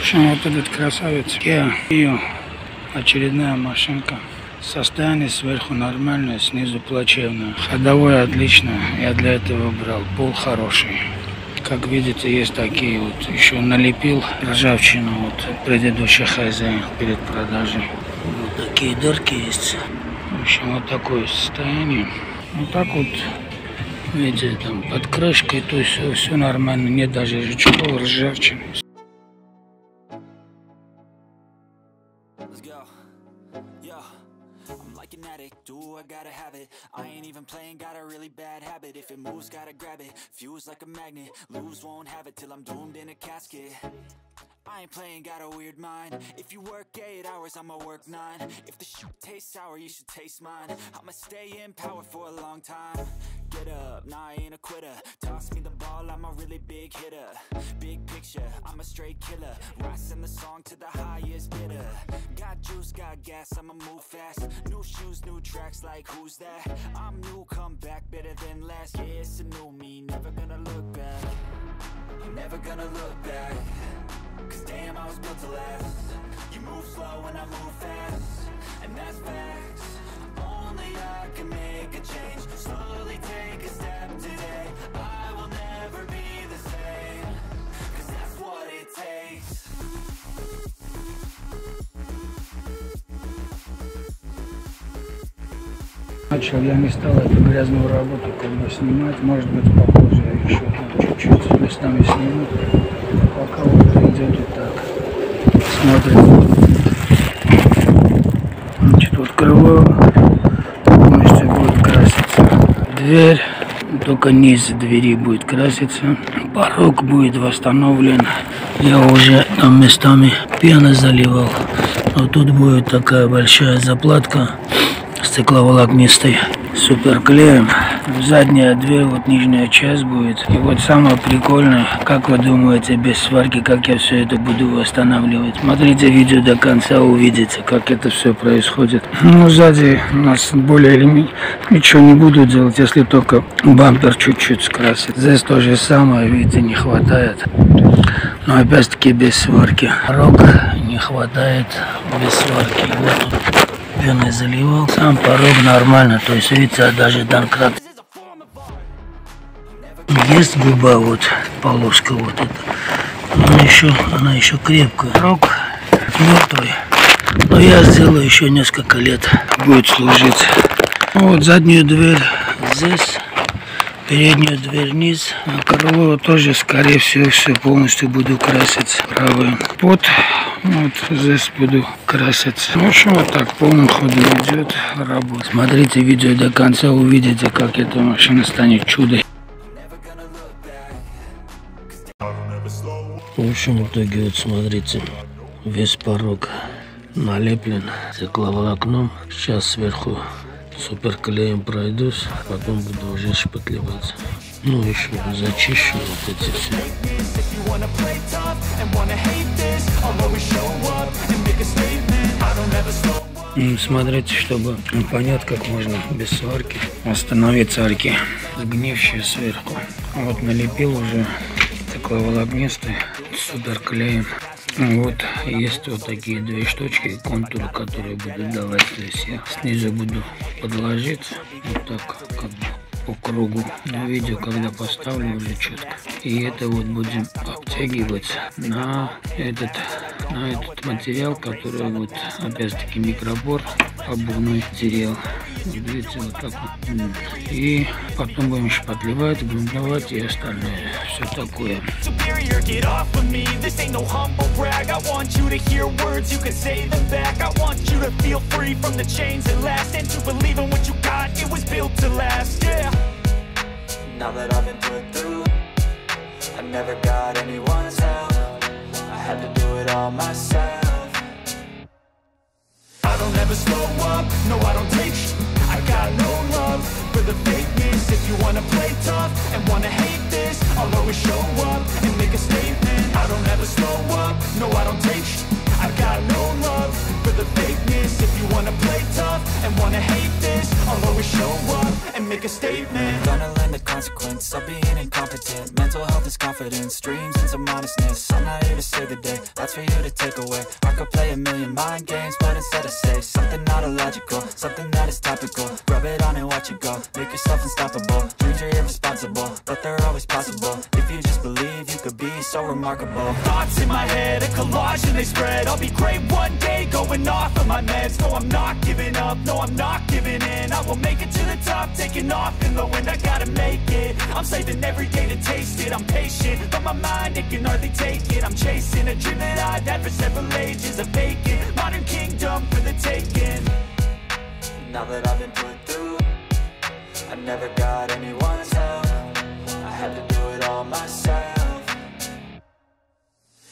общем, вот этот красавец Kia Rio, очередная машинка. Состояние сверху нормальное, снизу плачевное. Ходовое отлично, я для этого брал. Пол хороший. Как видите, есть такие вот, еще налепил ржавчину вот предыдущий хозяин перед продажей. Вот такие дырки есть. В общем, вот такое состояние. Вот так вот, видите, там под крышкой, то есть все нормально, нет даже жучков, ржавчины. I gotta have it. I ain't even playing, got a really bad habit. If it moves, gotta grab it. Fuse like a magnet. Lose, won't have it till I'm doomed in a casket. I ain't playing, got a weird mind. If you work 8 hours, I'ma work 9. If the shit tastes sour, you should taste mine. I'ma stay in power for a long time. Get up, nah, I ain't a quitter. Toss me the ball, I'm a really big hitter. Big picture, I'm a straight killer. Rising the song to the highest bidder. Got juice, got gas, I'ma move fast. New shoes, new tracks, like who's that? I'm new, come back, better than last. Yeah, it's a new me, never gonna look back. I'm never gonna look back. Cause damn, I was built to last. You move slow and I move fast. And that's facts. Only I can make a change. Slowly take a step today. I will never be the same. Cause that's what it takes. Начал я не стал эту грязную работу как бы снимать. Может быть, попозже я еще чуть-чуть местами сниму. Пока вот идет вот так. Смотрим. Значит, вот крыло полностью будет краситься. Дверь, только низ двери будет краситься. Порог будет восстановлен. Я уже там местами пены заливал. Но тут будет такая большая заплатка стекловолокнистой суперклеем. Задняя дверь, вот нижняя часть будет. И вот самое прикольное, как вы думаете, без сварки, как я все это буду восстанавливать? Смотрите видео до конца, увидите, как это все происходит. Ну, сзади у нас более или менее ничего не буду делать, если только бампер чуть-чуть скрасить. Здесь то же самое, видите, не хватает. Но опять-таки без сварки. Порог не хватает без сварки. Вот тут пеной заливал. Сам порог нормально, то есть видите, даже донкрат. Есть губа, вот полоска вот эта. Она еще крепкая. Порог мертвый. Но я сделаю еще несколько лет. Будет служить. Вот заднюю дверь здесь. Переднюю дверь вниз. А крыло тоже, скорее всего, все полностью буду красить. Правый под. Вот здесь буду красить. В общем, вот так полным ходом идет работа. Смотрите видео до конца, увидите, как эта машина станет чудом. В общем, в итоге, вот смотрите, весь порог налеплен стекловолокном. Сейчас сверху суперклеем пройдусь, потом буду уже шпатлевать. Ну, еще зачищу вот эти все. Смотрите, чтобы понять, как можно без сварки остановить арки, сгнившие сверху. Вот налепил уже стекловолокнистый суперклеем. Вот есть вот такие две штучки, контуры, которые буду давать здесь. Я снизу буду подложить вот так, как бы по кругу. На видео, когда поставлю уже четко. И это вот будем обтягивать на этот материал, который вот опять-таки микробор, обувной материал. Видите, вот так вот. И потом будем шпатлевать, грунтовать и остальное. Все такое. Now that I've been put through, I never got anyone's help. I had to do it all myself. I don't ever slow up, no I don't take sh**. I got no love for the fakeness. If you wanna play tough and wanna hate this, I'll always show up and make a statement. I don't ever slow up, no I don't take sh**. I got no love for the fakeness. If you wanna play tough and wanna hate this, I'll always show up and make a statement. Gonna learn the consequence of being incompetent. Mental health is confidence, dreams and some honestness. I'm not here to save the day, that's for you to take away. I could play a million mind games, but instead I say something not illogical, something that is topical. Rub it on and watch it go, make yourself unstoppable. Dreams are irresponsible, but they're always possible. If you just believe, you could be so remarkable. Thoughts in my head, a collage and they spread. I'll be great one day, going off of my meds. No, I'm not giving up, no, I'm not giving in. I will make it to the top, taking off in the wind. I gotta make it, I'm saving every day to taste it. I'm patient, but my mind, it can hardly take it. I'm chasing a dream that I've had for several ages. A vacant, modern kingdom for the taking. Now that I've been put through, I never got anyone's help. I had to do it all myself.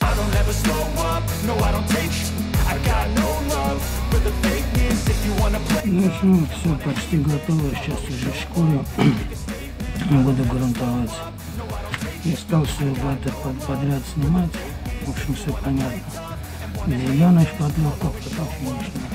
I don't ever slow up, no I don't take I got no love for the fakeness. If you wanna play. Ну что, все почти готово, сейчас уже в школе буду грунтовать. Не стал все это подряд снимать, в общем все понятно. Зеленый шпатлевка, потом финишный.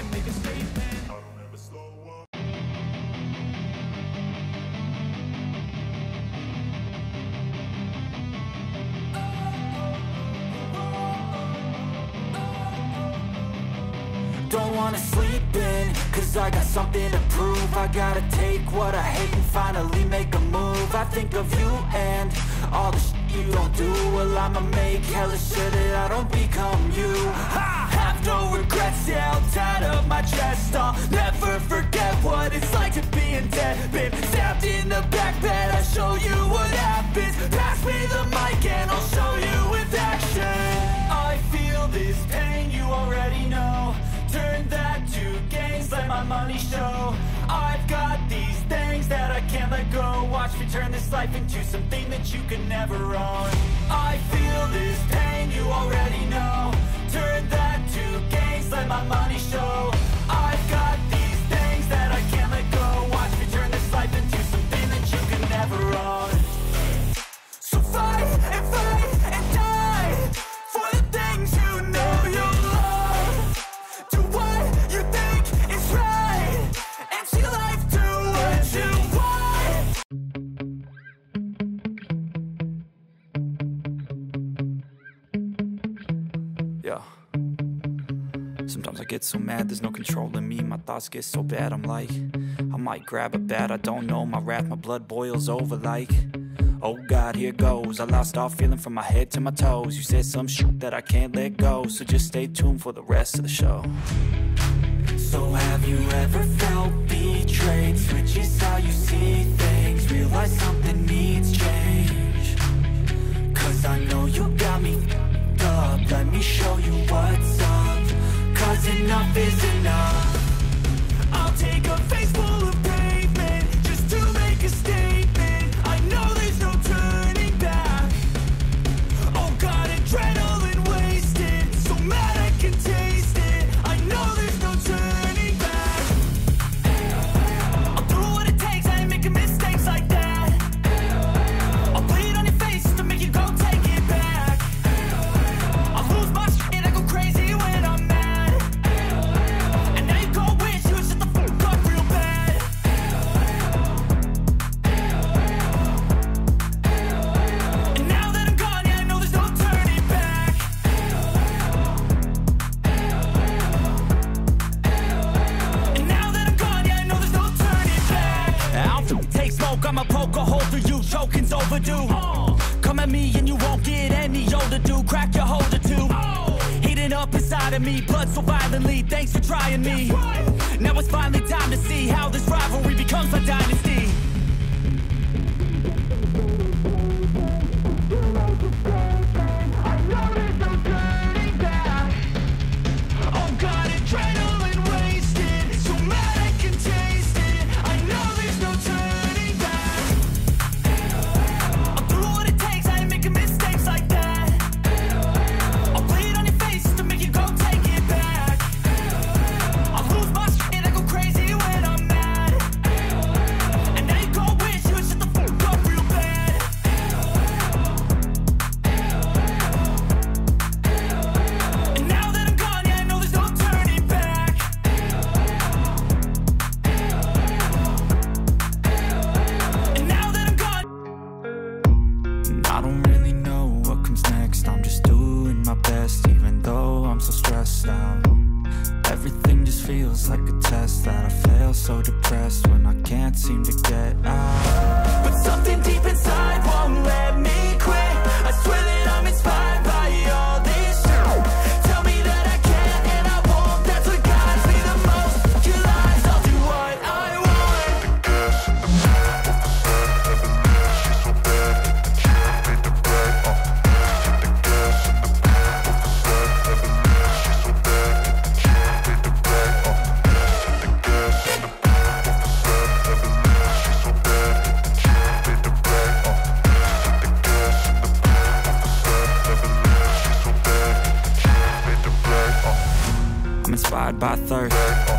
Don't wanna sleep in, cause I got something to prove. I gotta take what I hate and finally make a move. I think of you and all the shit you don't do. Well, I'ma make hella sure that I don't become you. I have no regrets, yeah, I'll tie up my chest. I'll never forget what it's like to be in debt. Been stabbed in the back bed, I'll show you what happens. Pass me the mic and I'll show you with action. I feel this pain, you already know. Turn that to gains, let my money show. I've got these things that I can't let go. Watch me turn this life into something that you can never own. I feel this pain, you already know. Turn that to gains, let my money show. I've got these things that I can't let go. Watch me turn this life into something that you can never own. So fight and die for the things you know you love. Do what you think is right and see life do what you want. Yeah. Sometimes I get so mad, there's no controlling me. My thoughts get so bad, I'm like, I might grab a bat, I don't know. My wrath, my blood boils over like, oh God, here goes. I lost all feeling from my head to my toes. You said some shit that I can't let go, so just stay tuned for the rest of the show. So have you ever felt betrayed? Switches how you see things, realize something needs change. Cause I know you got me f***ed up. Let me show you what's up. Cause enough is enough. I'll take a face full of pavement just to make a statement. I know there's no turning back. Oh God, adrenaline wasted, so mad I can taste it. I know there's no turning back. I'll do what it takes, I ain't making mistakes like that. I'll bleed on your face to make you go take it back. I'll lose my shit, I go crazy when I'm mad. And now you go wish you would shut the fuck up real bad. And now that I'm gone, yeah, I know there's no turning back. And now that I'm gone, yeah, I know there's no turning back. I'll take smoke, I'ma poke a hole through you, choking's overdue. Come at me and you won't get any older, dude. Crack your holder too. Heating up inside of me, blood so violently. Thanks for trying me. Now it's finally time to see how this rivalry becomes a dynasty. I know there's no turning back. Oh God, adrenaline wasted, so mad I can taste it. I know there's no turning back. I'll do what it takes, I ain't making mistakes like that. I'll bleed on your face to make you go take it back. I'll lose my shit, I go crazy when I'm mad. And now feels like a test that I fail, so depressed when I can't seem to get out. But something deep inside won't let me quit. I swear that I'm inspired by all this shit. Tell me that I can't and I won't. That's what guides me the most. Your lies, I'll do what I want. I'm inspired by thirst.